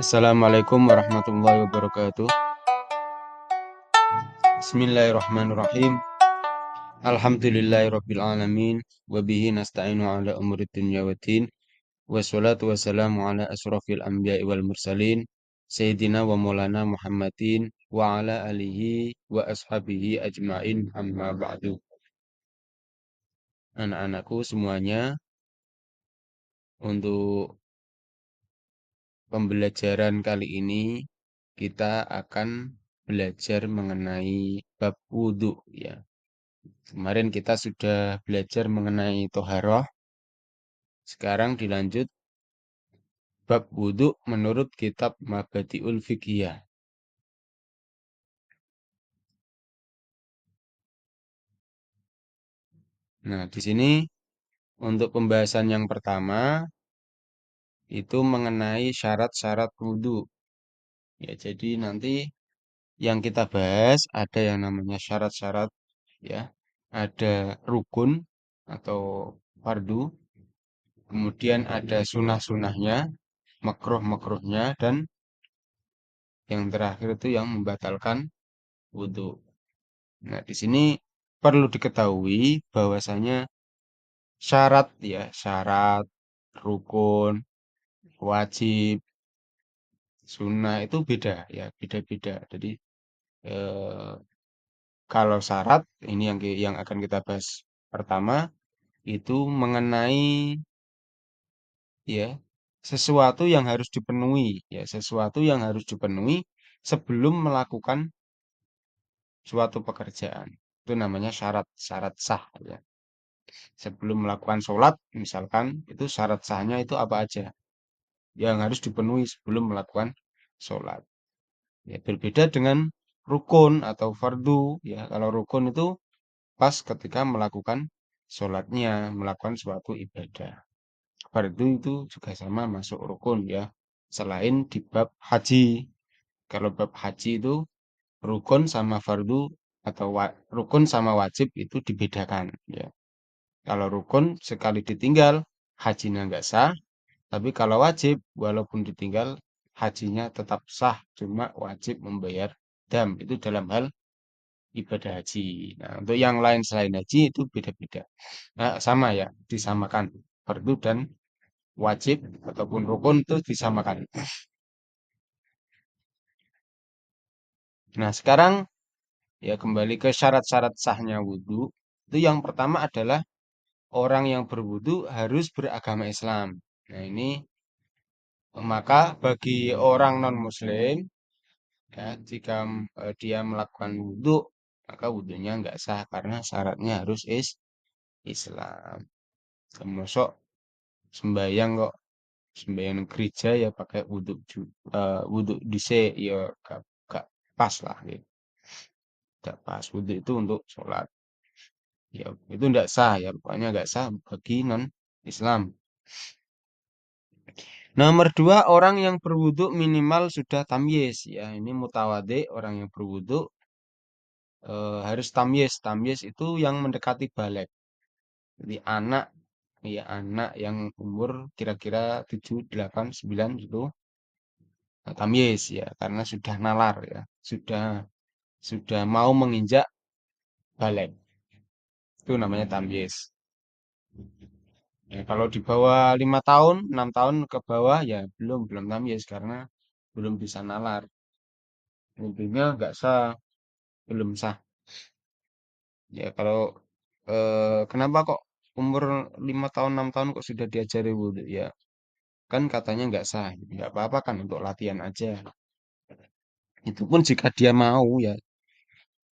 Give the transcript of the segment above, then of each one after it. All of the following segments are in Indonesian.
Assalamualaikum warahmatullahi wabarakatuh. Bismillahirrahmanirrahim. Alhamdulillahirabbil alamin wa bihi nasta'inu ala umurid dunya waddin. Wassalatu wassalamu ala asrofil anbiya'i wal mursalin sayyidina wa maulana Muhammadin wa ala alihi wa ashabihi ajmain amma ba'du. Anak-anakku semuanya, untuk pembelajaran kali ini kita akan belajar mengenai bab wudhu ya. Kemarin kita sudah belajar mengenai toharoh. Sekarang dilanjut bab wudhu menurut kitab Mabadi'ul Fiqhiyah. Nah, di sini untuk pembahasan yang pertama itu mengenai syarat-syarat wudhu. Ya, jadi nanti yang kita bahas ada yang namanya syarat-syarat ya. Ada rukun atau fardu, kemudian ada sunah-sunahnya, makruh-makruhnya, dan yang terakhir itu yang membatalkan wudhu. Nah, di sini perlu diketahui bahwasanya syarat ya, syarat, rukun, wajib, sunnah itu beda ya, beda-beda. Jadi eh, kalau syarat ini yang akan kita bahas pertama itu mengenai ya sesuatu yang harus dipenuhi ya, sesuatu yang harus dipenuhi sebelum melakukan suatu pekerjaan. Itu namanya syarat, syarat sah ya. Sebelum melakukan sholat, misalkan, itu syarat sahnya itu apa aja yang harus dipenuhi sebelum melakukan sholat. Ya, berbeda dengan rukun atau fardu. Ya, kalau rukun itu pas ketika melakukan sholatnya, melakukan suatu ibadah. Fardu itu juga sama masuk rukun ya. Selain di bab haji. Kalau bab haji itu rukun sama fardu atau rukun sama wajib itu dibedakan ya. Kalau rukun sekali ditinggal, hajinya nggak sah. Tapi kalau wajib, walaupun ditinggal, hajinya tetap sah. Cuma wajib membayar dam. Itu dalam hal ibadah haji. Nah, untuk yang lain selain haji itu beda-beda. Nah, sama ya, disamakan. Fardu dan wajib ataupun rukun itu disamakan. Nah, sekarang ya kembali ke syarat-syarat sahnya wudhu. Itu yang pertama adalah orang yang berwudhu harus beragama Islam. Nah, ini maka bagi orang non-Muslim, ya, jika dia melakukan wudhu, maka wudhunya nggak sah karena syaratnya harus Islam. Termasuk sembahyang kok, sembahyang gereja ya pakai wudhu wudhu dhisik ya gak pas lah, gitu. Gak pas. Wudhu itu untuk sholat. Ya itu nggak sah ya, pokoknya nggak sah bagi non-Islam. Nomor dua, orang yang berwudhu minimal sudah tamyiz ya. Ini mutawadhi, orang yang berwudhu harus tamyiz. Tamyiz itu yang mendekati balik. Jadi anak ya, anak yang umur kira-kira 7, 8, 9 itu tamyiz ya, karena sudah nalar ya. Sudah mau menginjak balik. Itu namanya tamyiz. Ya, kalau di bawah 5 tahun, 6 tahun ke bawah ya belum tamyiz karena belum bisa nalar. Wudhunya nggak sah, belum sah. Ya kalau kenapa kok umur 5 tahun 6 tahun kok sudah diajari wudhu ya, kan katanya nggak sah, nggak apa-apa kan untuk latihan aja. Itu pun jika dia mau ya,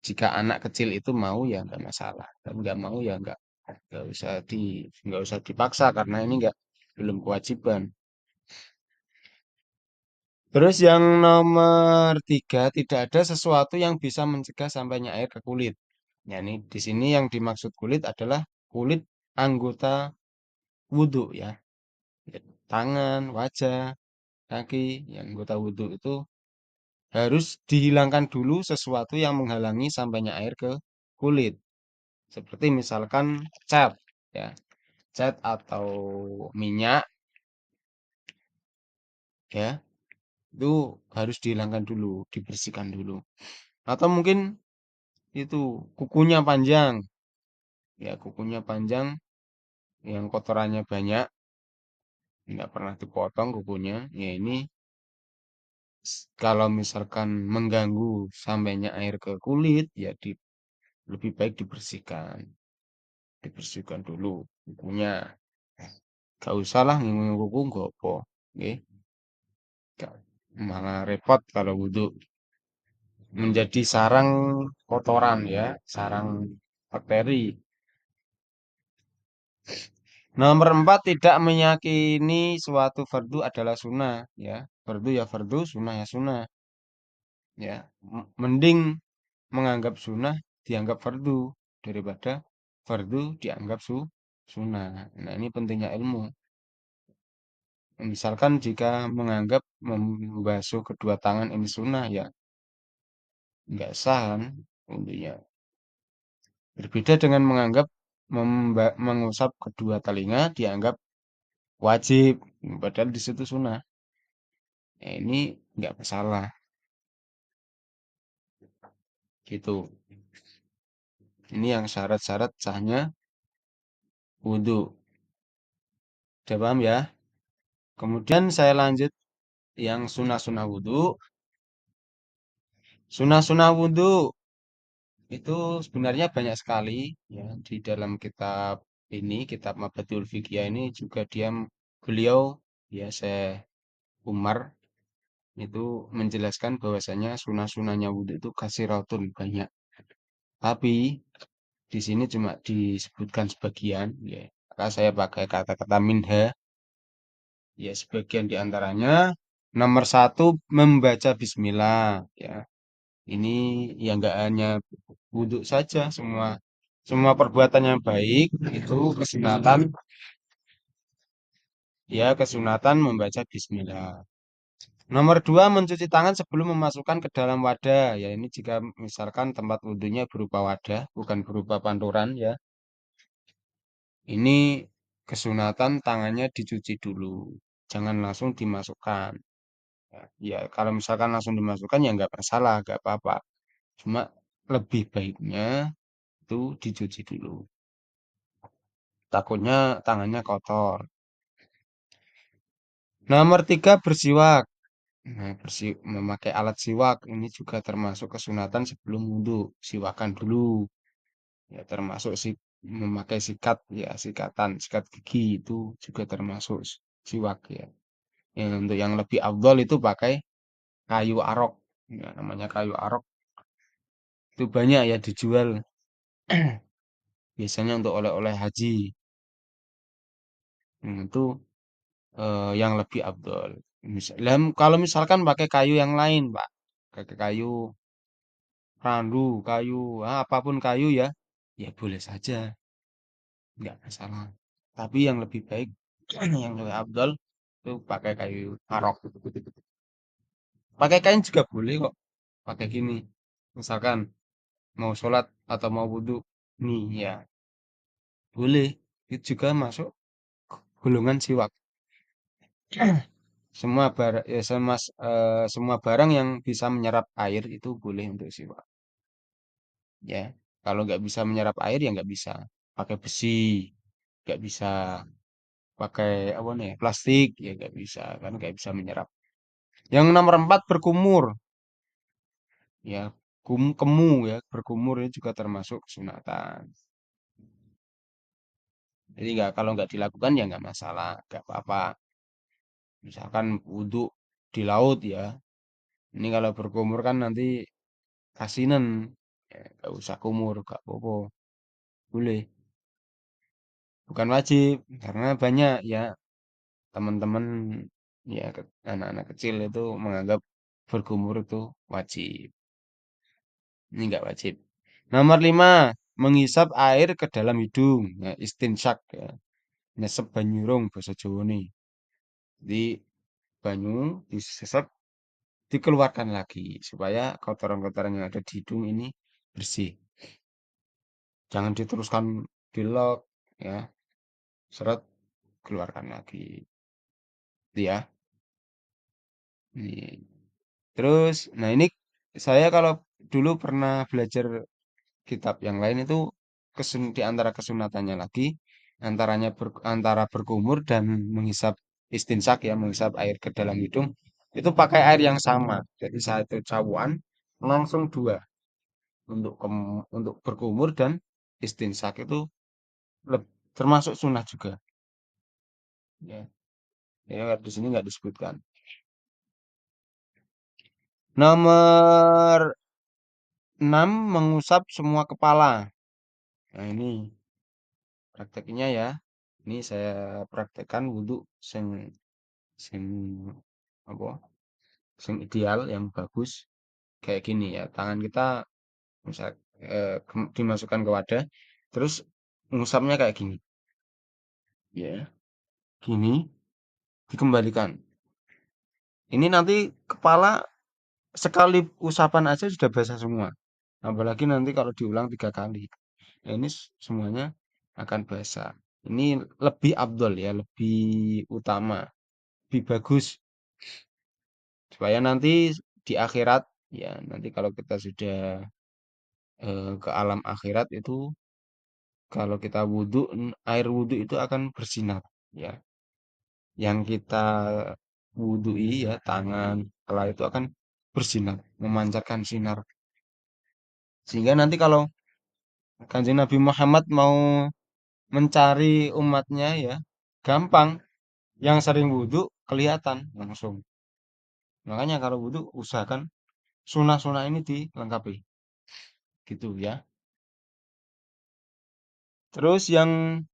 jika anak kecil itu mau ya nggak masalah, tapi nggak mau ya nggak usah dipaksa karena ini nggak belum kewajiban. Terus yang nomor tiga, tidak ada sesuatu yang bisa mencegah sampainya air ke kulit. Ya, ini di sini yang dimaksud kulit adalah kulit anggota wudhu ya. Ya, tangan, wajah, kaki, yang anggota wudhu itu harus dihilangkan dulu sesuatu yang menghalangi sampainya air ke kulit. Seperti misalkan cat, ya, cat atau minyak ya. Itu harus dihilangkan dulu, dibersihkan dulu. Atau mungkin itu kukunya panjang, ya kukunya panjang yang kotorannya banyak, nggak pernah dipotong kukunya. Ya ini kalau misalkan mengganggu sampainya air ke kulit, ya lebih baik dibersihkan. Dibersihkan dulu kukunya. Gak usah lah ngingu kuku nggak apa. Nggih. Malah repot kalau wudhu menjadi sarang kotoran ya, sarang bakteri. Nomor 4, tidak meyakini suatu fardu adalah sunnah ya. Fardu ya fardu, sunnah ya sunnah ya. Mending menganggap sunnah dianggap fardu daripada fardu dianggap sunnah. Nah, ini pentingnya ilmu. Misalkan jika menganggap membasuh kedua tangan ini sunnah ya nggak sah kan intinya. Berbeda dengan menganggap mengusap kedua telinga dianggap wajib, padahal di situ sunnah. Ya, ini nggak masalah gitu. Ini yang syarat-syarat sahnya wudhu. Udah paham ya? Kemudian saya lanjut yang sunnah-sunnah wudhu. Sunnah-sunnah wudhu itu sebenarnya banyak sekali ya di dalam kitab ini, kitab Mabadiul Fiqh ini juga beliau ya Syekh Umar itu menjelaskan bahwasanya sunah-sunahnya wudhu itu kasiratun banyak. Tapi di sini cuma disebutkan sebagian ya. Maka saya pakai kata-kata minha ya sebagian di antaranya nomor satu membaca bismillah ya. Ini ya nggak hanya wudhu saja, semua semua perbuatan yang baik itu kesunatan membaca bismillah. Nomor dua, mencuci tangan sebelum memasukkan ke dalam wadah. Ya, ini jika misalkan tempat wudhunya berupa wadah, bukan berupa panturan ya. Ini kesunatan tangannya dicuci dulu. Jangan langsung dimasukkan. Ya, ya, kalau misalkan langsung dimasukkan ya nggak masalah, nggak apa-apa. Cuma lebih baiknya itu dicuci dulu. Takutnya tangannya kotor. Nomor tiga, bersiwak. Nah, memakai alat siwak ini juga termasuk kesunatan sebelum wudhu. Siwakan dulu. Ya, termasuk memakai sikat gigi itu juga termasuk siwak ya. Untuk yang lebih afdol itu pakai kayu arok. Ya, namanya kayu arok itu banyak ya dijual biasanya untuk oleh-oleh haji. Itu yang lebih afdol. Kalau misalkan pakai kayu yang lain, Pak, pakai kayu randu, apapun kayu ya, ya boleh saja, nggak masalah. Tapi yang lebih baik, yang lebih afdol itu pakai kayu arok. Pakai kain juga boleh kok. Pakai gini, misalkan mau sholat atau mau wudhu, nih ya boleh. Itu juga masuk golongan siwak. Semua barang yang bisa menyerap air itu boleh untuk siwak. Ya, kalau nggak bisa menyerap air ya nggak bisa. Pakai besi, nggak bisa. Pakai apa nih? Plastik ya nggak bisa, kan nggak bisa menyerap. Yang nomor 4 berkumur, ya kemu ya berkumur ini juga termasuk sunatan. Jadi nggak kalau nggak dilakukan ya nggak masalah, nggak apa-apa. Misalkan wudhu di laut ya, ini kalau berkumur kan nanti kasinen, ya, nggak usah kumur, nggak apa-apa, boleh. Bukan wajib karena banyak ya teman-teman ya anak-anak kecil itu menganggap berkumur itu wajib. Ini enggak wajib. Nomor 5, menghisap air ke dalam hidung. Nah, istinsyak ya. Nyesep banyurung bahasa Jawa nih. Di banyu disesep dikeluarkan lagi supaya kotoran-kotoran yang ada di hidung ini bersih. Jangan diteruskan dilok ya. Seret keluarkan lagi. Itu ya. Nih. Terus, nah ini saya kalau dulu pernah belajar kitab yang lain itu di antara kesunatannya lagi, antara berkumur dan menghisap istinsak ya, menghisap air ke dalam hidung, itu pakai air yang sama. Jadi satu cawan langsung dua untuk berkumur dan istinsak itu termasuk sunnah juga. Ya, ya di sini nggak disebutkan. Nomor 6 mengusap semua kepala. Nah, ini prakteknya ya. Ini saya praktekkan wudhu sing sing apa? Sing ideal yang bagus kayak gini ya. Tangan kita misal dimasukkan ke wadah, terus ngusapnya kayak gini. Ya, gini dikembalikan. Ini nanti kepala sekali usapan aja sudah basah semua. Apalagi nanti kalau diulang 3 kali. Nah, ini semuanya akan basah. Ini lebih abdol ya, lebih utama, lebih bagus supaya nanti di akhirat ya nanti kalau kita sudah ke alam akhirat itu kalau kita wudhu air wudhu itu akan bersinar ya. Yang kita wudhui ya tangan, kepala itu akan bersinar, memancarkan sinar. Sehingga nanti kalau Kanjeng Nabi Muhammad mau mencari umatnya ya gampang. Yang sering wudhu kelihatan langsung. Makanya kalau wudhu usahakan sunah-sunah ini dilengkapi. Gitu ya. Terus yang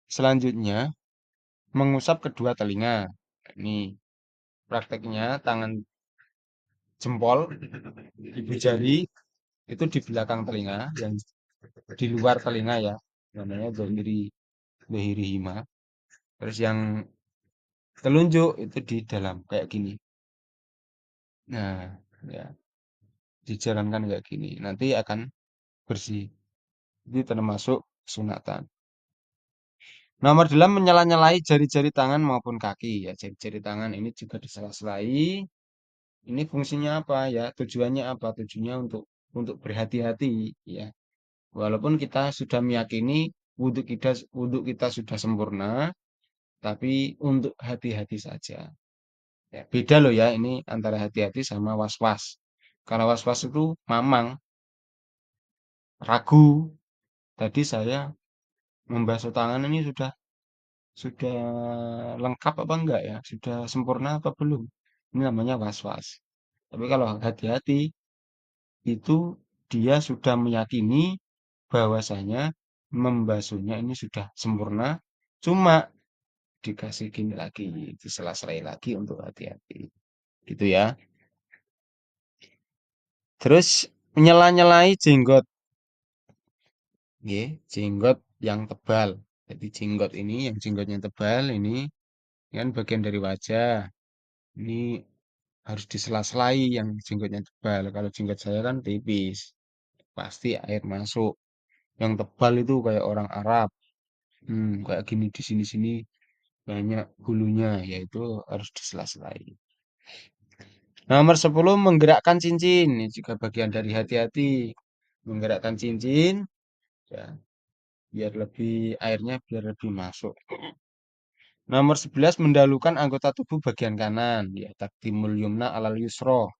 selanjutnya mengusap kedua telinga. Ini prakteknya tangan jempol, ibu jari itu di belakang telinga, yang di luar telinga ya. Namanya dohiri hima. Terus yang telunjuk itu di dalam kayak gini. Nah, ya dijalankan kayak gini. Nanti akan bersih. Ini termasuk sunatan. Nomor 8 menyela-nyalai jari-jari tangan maupun kaki ya. Jari-jari tangan ini juga disela-selai. Ini fungsinya apa ya? Tujuannya apa? Tujuannya untuk berhati-hati ya. Walaupun kita sudah meyakini wudhu kita sudah sempurna, tapi untuk hati-hati saja. Ya, beda loh ya ini antara hati-hati sama was-was. Kalau was-was itu mamang, ragu. Tadi saya membasuh tangan ini sudah lengkap apa enggak ya? Sudah sempurna apa belum? Ini namanya was-was. Tapi kalau hati-hati itu dia sudah meyakini bahwasanya membasuhnya ini sudah sempurna, cuma dikasih gini lagi, disela-selai lagi untuk hati-hati. Gitu ya. Terus nyela-nyelai jenggot. Nggih, jenggot yang tebal. Jadi jenggot ini, yang jenggotnya tebal ini kan bagian dari wajah. Ini harus disela-selai yang jenggotnya tebal. Kalau jenggot saya kan tipis, pasti air masuk. Yang tebal itu kayak orang Arab. Kayak gini di sini-sini banyak bulunya, yaitu harus disela-selai. Nomor 10 menggerakkan cincin. Ini juga bagian dari hati-hati. Menggerakkan cincin, ya, biar lebih airnya biar lebih masuk. Nomor 11 mendalukan anggota tubuh bagian kanan. Ya, takdimul yumna alal yusro.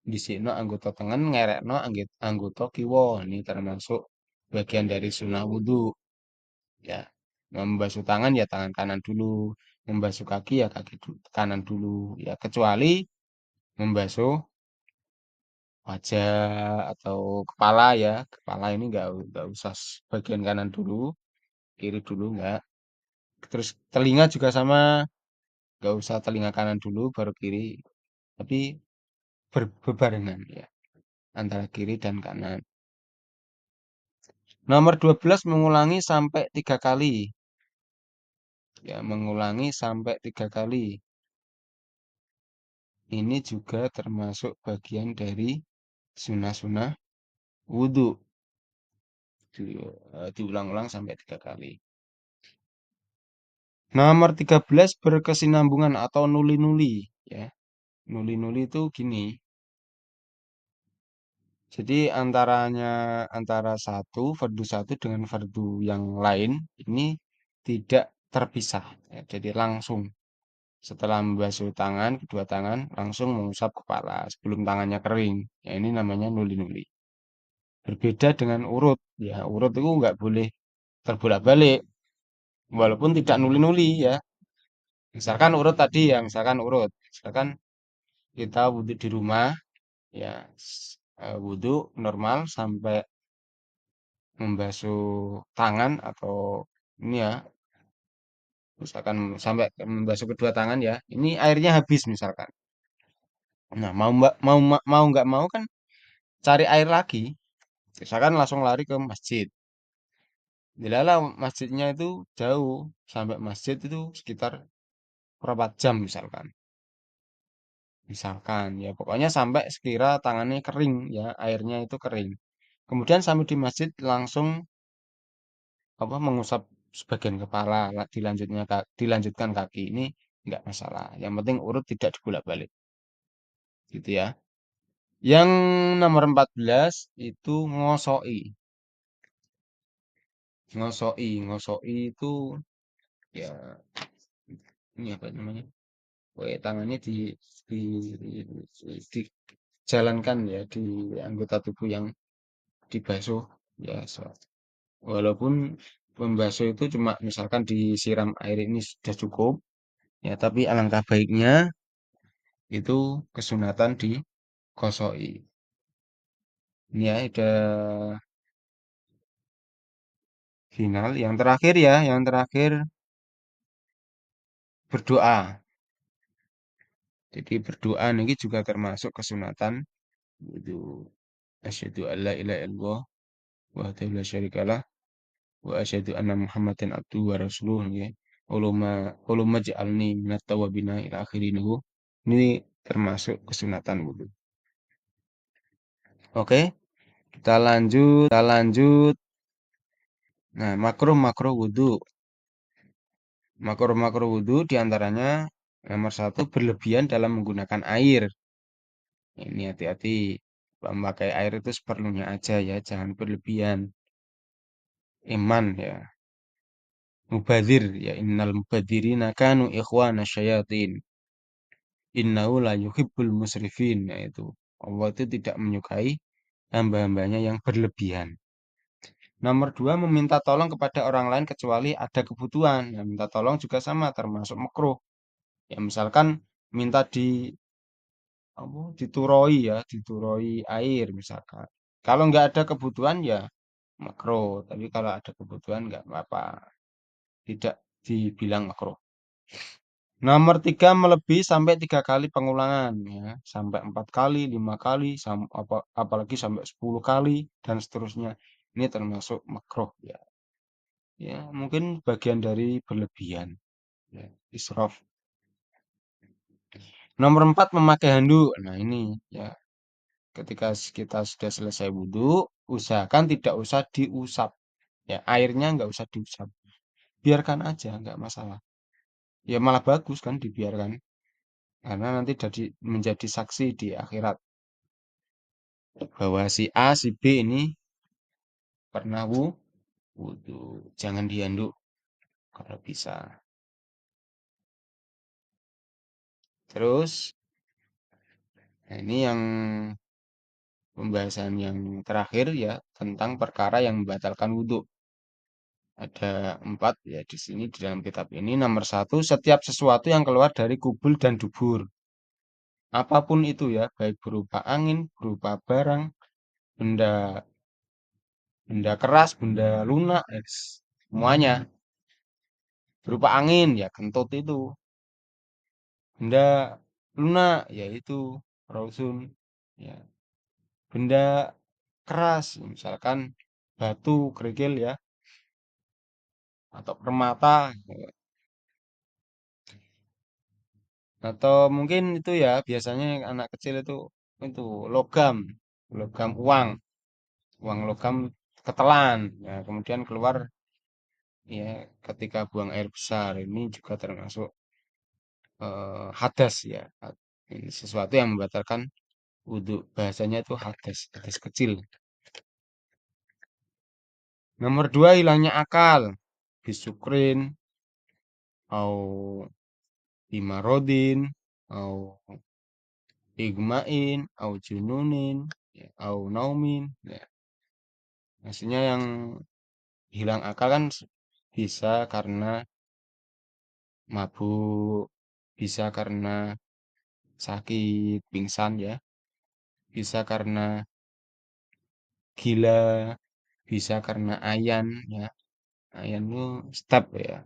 Disikno anggota tengen, ngerekno anggota kiwa. Ini termasuk bagian dari sunnah wudhu. Ya, membasuh tangan ya tangan kanan dulu. Membasuh kaki ya kaki kanan dulu. Ya, kecuali membasuh wajah atau kepala ya. Kepala ini nggak usah bagian kanan dulu, kiri dulu nggak. Terus telinga juga sama, nggak usah telinga kanan dulu baru kiri, tapi berbarengan ya antara kiri dan kanan. Nomor 12 mengulangi sampai 3 kali. Ya, mengulangi sampai 3 kali. Ini juga termasuk bagian dari sunah-sunah wudhu. Diulang-ulang sampai 3 kali. Nomor 13 berkesinambungan atau nuli-nuli. ya. Nuli-nuli itu gini. Jadi antara fardu satu dengan fardu yang lain ini tidak terpisah. Ya. Jadi langsung setelah membasuh tangan, kedua tangan langsung mengusap kepala sebelum tangannya kering. Ya ini namanya nuli-nuli. Berbeda dengan urut. Ya urut itu nggak boleh terbolak-balik. Walaupun tidak nuli-nuli ya. Misalkan urut tadi ya, misalkan urut. Misalkan kita wudhu di rumah, ya wudhu normal sampai membasuh tangan atau ini ya, misalkan sampai membasuh kedua tangan ya, ini airnya habis misalkan. Nah, mau nggak mau kan cari air lagi, misalkan langsung lari ke masjid. Dilalah masjidnya itu jauh, sampai masjid itu sekitar berapa jam misalkan. Misalkan ya pokoknya sampai sekira tangannya kering ya, airnya itu kering. Kemudian sampai di masjid langsung apa mengusap sebagian kepala, dilanjutkan kaki ini enggak masalah. Yang penting urut tidak dibolak-balik, gitu ya. Yang nomor 14 itu ngosoi. Ngosoi itu ya ini apa namanya? Pakai tangannya di, dijalankan ya di anggota tubuh yang dibasuh ya. Walaupun pembasuh itu cuma misalkan disiram air ini sudah cukup, ya tapi alangkah baiknya itu kesunatan dikosoi. Ini ya ada final. Yang terakhir ya, yang terakhir berdoa. Jadi berdoa ini juga termasuk kesunatan. Itu asyhadu alla ilaha illallah wahdahu la syarikalah wa asyhadu anna Muhammadan abduhu wa rasuluh ya. Ulumma ja'alni minat tawabina ila akhirin ini termasuk kesunatan wudhu. Oke, kita lanjut. Nah, makruh wudhu. Makruh wudhu diantaranya nomor satu berlebihan dalam menggunakan air. Ini hati-hati. Memakai air itu seperlunya aja ya, jangan berlebihan. Iman ya. Mubadir ya, innal mubadzirina kanu ikhwana syayatin. Innahu la yuhibbul musrifin. Nah, itu. Allah itu tidak menyukai hamba-hambanya yang berlebihan. Nomor dua, meminta tolong kepada orang lain kecuali ada kebutuhan. Nah, minta tolong juga sama, termasuk makruh. Ya, misalkan minta dituroi ya, dituroi air misalkan. Kalau nggak ada kebutuhan ya makruh. Tapi kalau ada kebutuhan nggak apa-apa. Tidak dibilang makruh. Nomor tiga, melebihi sampai 3 kali pengulangan ya, sampai 4 kali, 5 kali, apalagi sampai 10 kali dan seterusnya. Ini termasuk makruh ya. Ya, mungkin bagian dari berlebihan. Ya, israf. Nomor 4, memakai handuk. Nah, ini ya, ketika kita sudah selesai wudhu, usahakan tidak usah diusap. Ya, airnya nggak usah diusap. Biarkan aja, nggak masalah. Ya malah bagus kan dibiarkan. Karena nanti menjadi saksi di akhirat. Bahwa si A, si B ini pernah wudhu. Jangan dianduk kalau bisa. Terus, nah ini yang pembahasan yang terakhir ya tentang perkara yang membatalkan wudhu. Ada 4 ya di sini di dalam kitab ini. Nomor satu, setiap sesuatu yang keluar dari kubul dan dubur. Apapun itu ya, baik berupa angin, berupa barang, benda benda keras, benda lunak, semuanya. Berupa angin ya kentut itu. Benda lunak yaitu rausun ya. Benda keras misalkan batu, kerikil ya atau permata atau mungkin itu ya biasanya yang anak kecil itu logam, logam uang, uang logam ketelan ya kemudian keluar ya ketika buang air besar ini juga termasuk hadas ya. Ini sesuatu yang membatalkan wudhu. Bahasanya itu hadas, hadas kecil. Nomor dua, hilangnya akal. Bisukrin, au imarodin, au igmain, au jununin, ya, au naumin. Ya. Maksudnya yang hilang akal kan bisa karena mabuk, bisa karena sakit, pingsan ya, bisa karena gila, bisa karena ayan ya. Ayan itu step ya,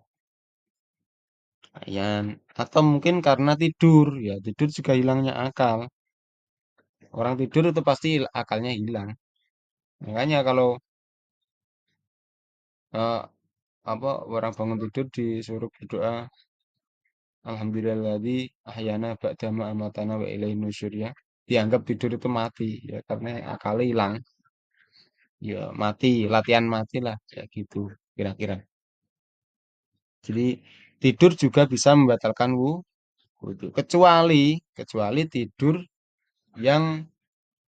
ayan. Atau mungkin karena tidur ya, tidur juga hilangnya akal. Orang tidur itu pasti akalnya hilang. Makanya kalau eh, apa orang bangun tidur disuruh berdoa, Alhamdulilladzi ahyana ba'dama amatana wa ilaihin nusyur ya. Dianggap tidur itu mati ya karena akalnya hilang. Ya mati, latihan mati lah ya gitu kira-kira. Jadi tidur juga bisa membatalkan wudhu. Kecuali tidur yang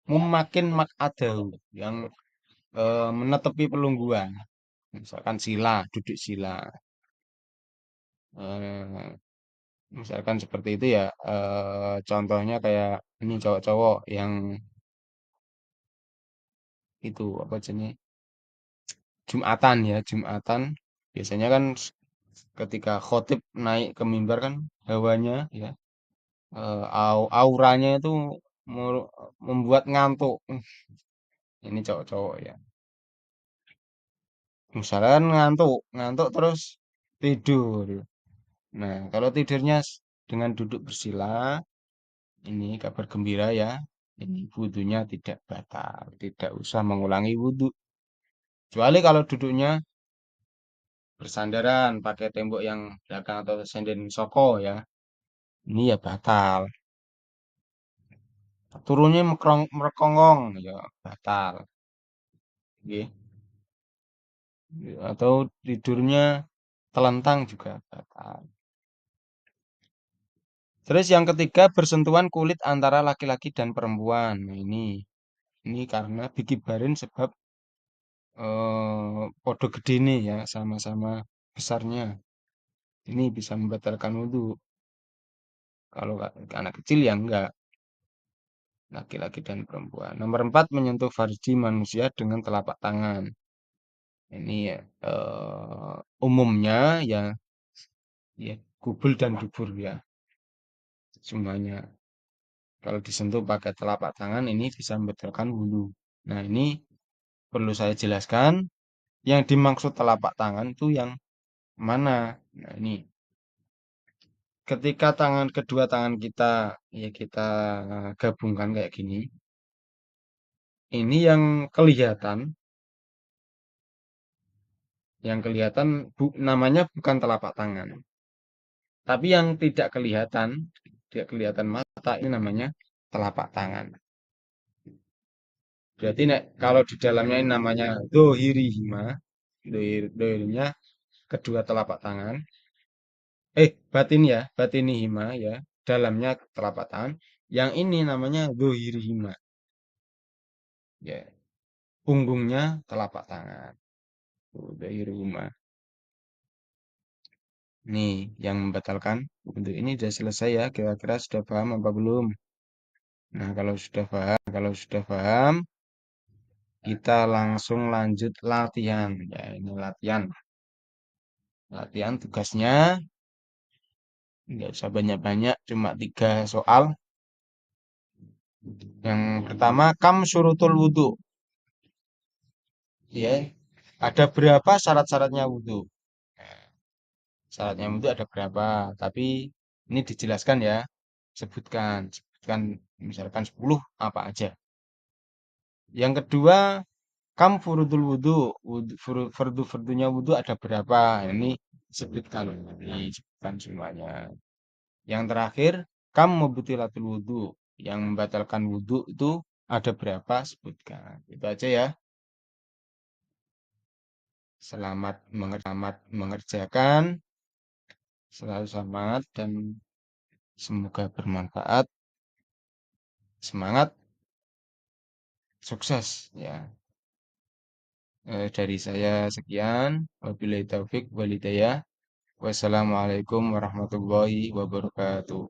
memakin makadahu, yang menetepi pelungguan. Misalkan sila, duduk sila. Eh, Misalkan seperti itu ya. Contohnya kayak ini cowok-cowok yang itu apa jenis Jumatan ya, Jumatan. Biasanya kan ketika khotib naik ke mimbar kan hawanya ya, auranya itu membuat ngantuk. Ini cowok-cowok ya. Misalkan ngantuk, ngantuk terus tidur. Nah, kalau tidurnya dengan duduk bersila, ini kabar gembira ya. Ini wudhunya tidak batal, tidak usah mengulangi wudhu. Kecuali kalau duduknya bersandaran pakai tembok yang belakang atau senden soko ya. Ini ya batal. Turunnya merekongong ya batal. Nggih. Atau tidurnya telentang juga batal. Terus yang ketiga, bersentuhan kulit antara laki-laki dan perempuan. Nah, ini karena bikibarin sebab podo gede nih ya, sama-sama besarnya. Ini bisa membatalkan wudhu. Kalau anak kecil ya enggak, laki-laki dan perempuan. Nomor empat, menyentuh farji manusia dengan telapak tangan. Ini ya, umumnya ya kubul dan dubur ya, semuanya. Kalau disentuh pakai telapak tangan ini bisa membatalkan wudhu. Nah, ini perlu saya jelaskan, yang dimaksud telapak tangan itu yang mana? Nah, ini ketika kedua tangan kita ya kita gabungkan kayak gini, ini yang kelihatan namanya bukan telapak tangan, tapi yang tidak kelihatan mata ini namanya telapak tangan. Berarti kalau di dalamnya ini namanya dohirihima, dohirnya kedua telapak tangan. Batin ya, batinihima ya, dalamnya telapak tangan. Yang ini namanya dohirihima, ya, punggungnya telapak tangan. Dohirihima. Nih, yang membatalkan. Untuk ini sudah selesai ya, kira-kira sudah paham apa belum? Nah, kalau sudah paham, kita langsung lanjut latihan. Ya, ini latihan. Latihan tugasnya nggak usah banyak-banyak, cuma 3 soal. Yang pertama, kam surutul wudhu. Ya, ada berapa syarat-syaratnya wudhu? Nah, syaratnya wudhu ada berapa? Tapi ini dijelaskan ya. Sebutkan misalkan 10 apa aja. Yang kedua, kam furudul wudhu, fardu-fardunya wudhu ada berapa? Ini disebutkan semuanya. Yang terakhir, kam mubtilatul wudhu, yang membatalkan wudhu itu ada berapa? Sebutkan. Itu aja ya. Selamat mengerjakan, selalu selamat dan Semoga bermanfaat. Semangat, sukses ya. Dari saya sekian. Wabillahi taufik walhidayah. Wassalamualaikum warahmatullahi wabarakatuh.